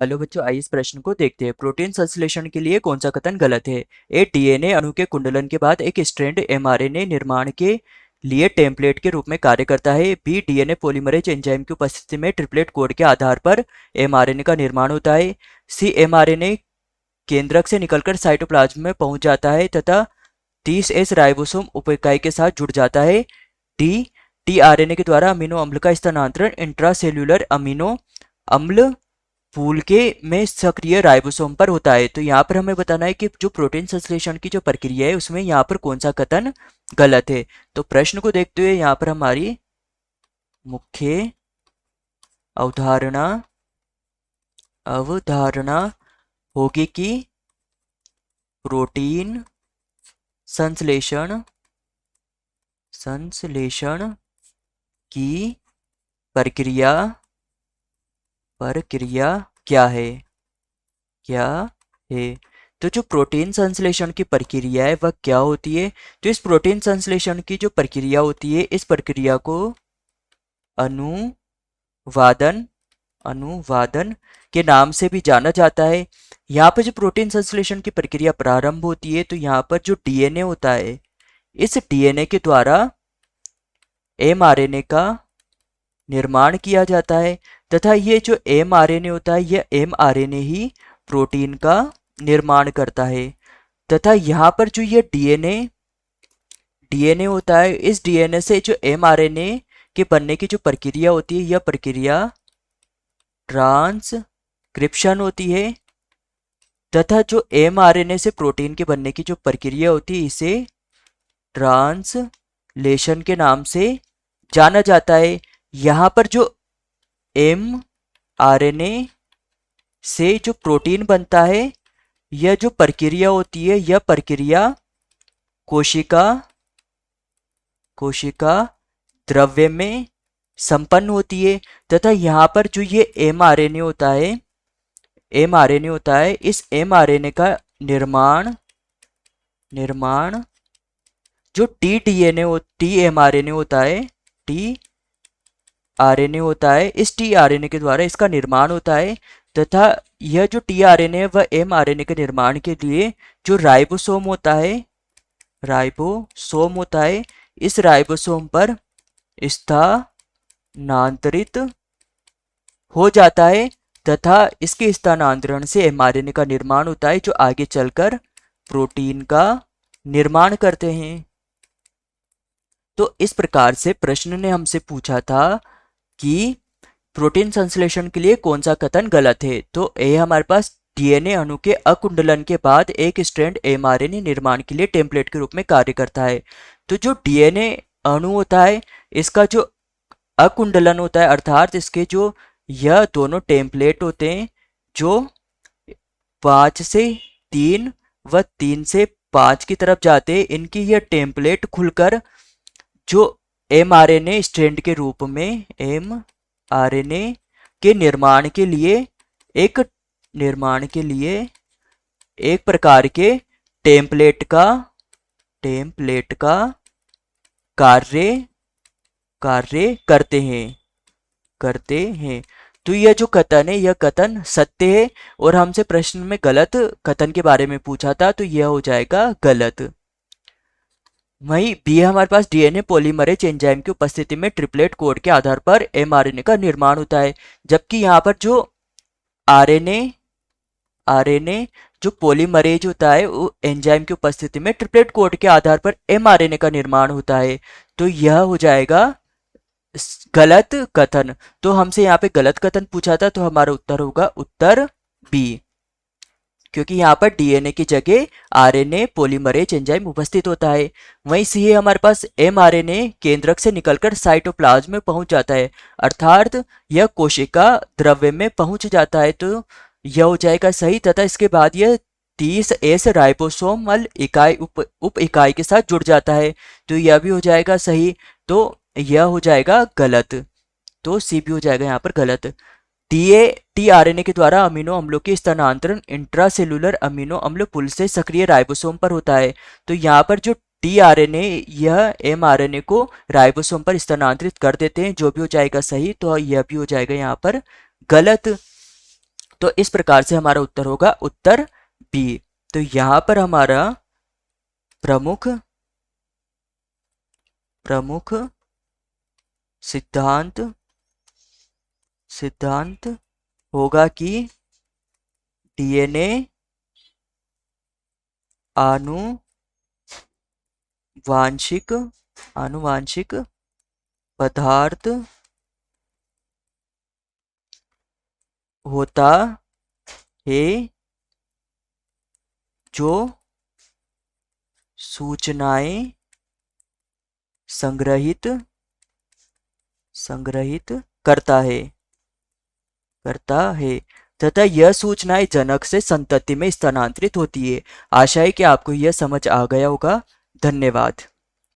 Hello बच्चों, आइए इस प्रश्न को देखते हैं। प्रोटीन संश्लेषण के लिए कौन सा कथन गलत है? ए, डीएनए अणु के कुंडलन के बाद एक स्ट्रैंड एमआरएनए निर्माण के लिए टेम्पलेट के रूप में कार्य करता है। बी, डीएनए पॉलीमरेज एंजाइम की उपस्थिति में ट्रिपलेट कोड के आधार पर एमआरएनए का निर्माण होता है। सी, एमआरएनए केंद्रक से निकलकर साइटोप्लाज्म में पहुंच जाता है तथा 30S राइबोसोम उपइकाई के साथ जुड़ जाता है। डी, टीआरएनए के द्वारा अमीनो अम्ल का स्थानांतरण इंट्रासेल्यूलर अमीनो अम्ल फूल के में सक्रिय राइबोसोम पर होता है। तो यहाँ पर हमें बताना है कि जो प्रोटीन संश्लेषण की जो प्रक्रिया है उसमें यहाँ पर कौन सा कथन गलत है। तो प्रश्न को देखते हुए यहाँ पर हमारी मुख्य अवधारणा अवधारणा होगी कि प्रोटीन संश्लेषण संश्लेषण की प्रक्रिया प्रक्रिया क्या है क्या है। तो जो प्रोटीन संश्लेषण की प्रक्रिया है वह क्या होती है? तो इस प्रोटीन संश्लेषण की जो प्रक्रिया होती है इस प्रक्रिया को अनुवादन अनुवादन के नाम से भी जाना जाता है। यहाँ पर जो प्रोटीन संश्लेषण की प्रक्रिया प्रारंभ होती है तो यहाँ पर जो डीएनए होता है इस डीएनए के द्वारा एमआरएनए का निर्माण किया जाता है तथा ये जो एमआरएनए होता है यह एमआरएनए ही प्रोटीन का निर्माण करता है। तथा यहाँ पर जो ये डीएनए होता है इस डीएनए से जो एमआरएनए के बनने की जो प्रक्रिया होती है यह प्रक्रिया ट्रांसक्रिप्शन होती है तथा जो एमआरएनए से प्रोटीन के बनने की जो प्रक्रिया होती है इसे ट्रांसलेशन के नाम से जाना जाता है। यहाँ पर जो एमआरएनए से जो प्रोटीन बनता है यह जो प्रक्रिया होती है यह प्रक्रिया कोशिका द्रव्य में संपन्न होती है तथा यहाँ पर जो ये एमआरएनए होता है इस एमआरएनए का निर्माण जो टीएमआरएनए होता है इस टीआरएनए के द्वारा इसका निर्माण होता है तथा यह जो टीआरएनए व एमआरएनए के निर्माण के लिए जो राइबोसोम होता है इस राइबोसोम पर स्थानांतरित हो जाता है तथा इसके स्थानांतरण से एमआरएनए का निर्माण होता है जो आगे चलकर प्रोटीन का निर्माण करते हैं। तो इस प्रकार से प्रश्न ने हमसे पूछा था कि प्रोटीन संश्लेषण के लिए कौन सा कथन गलत है। तो ए हमारे पास डीएनए अणु के अकुंडलन के बाद एक स्ट्रैंड एमआरएनए निर्माण के लिए टेम्पलेट के रूप में कार्य करता है। तो जो डीएनए अणु होता है इसका जो अकुंडलन होता है अर्थात इसके जो यह दोनों टेम्पलेट होते हैं जो 5 से 3 व 3 से 5 की तरफ जाते हैं इनकी यह टेम्पलेट खुलकर जो एमआरएनए स्ट्रैंड के रूप में एमआरएनए के निर्माण के लिए एक प्रकार के टेम्पलेट का कार्य करते हैं। तो यह जो कथन है यह कथन सत्य है और हमसे प्रश्न में गलत कथन के बारे में पूछा था तो यह हो जाएगा गलत। वहीं बी हमारे पास डीएनए पॉलीमरेज एंजाइम की उपस्थिति में ट्रिपलेट कोड के आधार पर एमआरएनए का निर्माण होता है, जबकि यहाँ पर जो आरएनए जो पॉलीमरेज होता है वो एंजाइम की उपस्थिति में ट्रिपलेट कोड के आधार पर एमआरएनए का निर्माण होता है। तो यह हो जाएगा गलत कथन। तो हमसे यहाँ पे गलत कथन पूछा था तो हमारा उत्तर होगा उत्तर बी, क्योंकि यहाँ पर डीएनए की जगह आरएनए पॉलीमरेज एंजाइम उपस्थित होता है। वहीं सी है हमारे पास एमआरएनए केंद्रक से निकलकर साइटोप्लाज्म में पहुंच जाता है अर्थात यह कोशिका द्रव्य में पहुंच जाता है। तो यह हो जाएगा सही तथा इसके बाद यह 30S राइबोसोमल इकाई उप इकाई के साथ जुड़ जाता है तो यह भी हो जाएगा सही। तो यह हो जाएगा गलत, तो सी भी हो जाएगा यहाँ पर गलत। टीआरएनए के द्वारा अमीनो अम्लों के स्थानांतरण इंट्रासेलुलर अमीनो अम्ल पुल से सक्रिय राइबोसोम पर होता है। तो यहाँ पर जो टीआरएनए यह एमआरएनए को राइबोसोम पर स्थानांतरित कर देते हैं, जो भी हो जाएगा सही। तो यह भी हो जाएगा यहाँ पर गलत। तो इस प्रकार से हमारा उत्तर होगा उत्तर बी। तो यहां पर हमारा प्रमुख प्रमुख सिद्धांत सिद्धांत होगा कि डीएनए आनुवांशिक आनुवांशिक पदार्थ होता है जो सूचनाएं संग्रहित संग्रहित करता है तथा यह सूचनाएं जनक से संतति में स्थानांतरित होती है। आशा है कि आपको यह समझ आ गया होगा। धन्यवाद।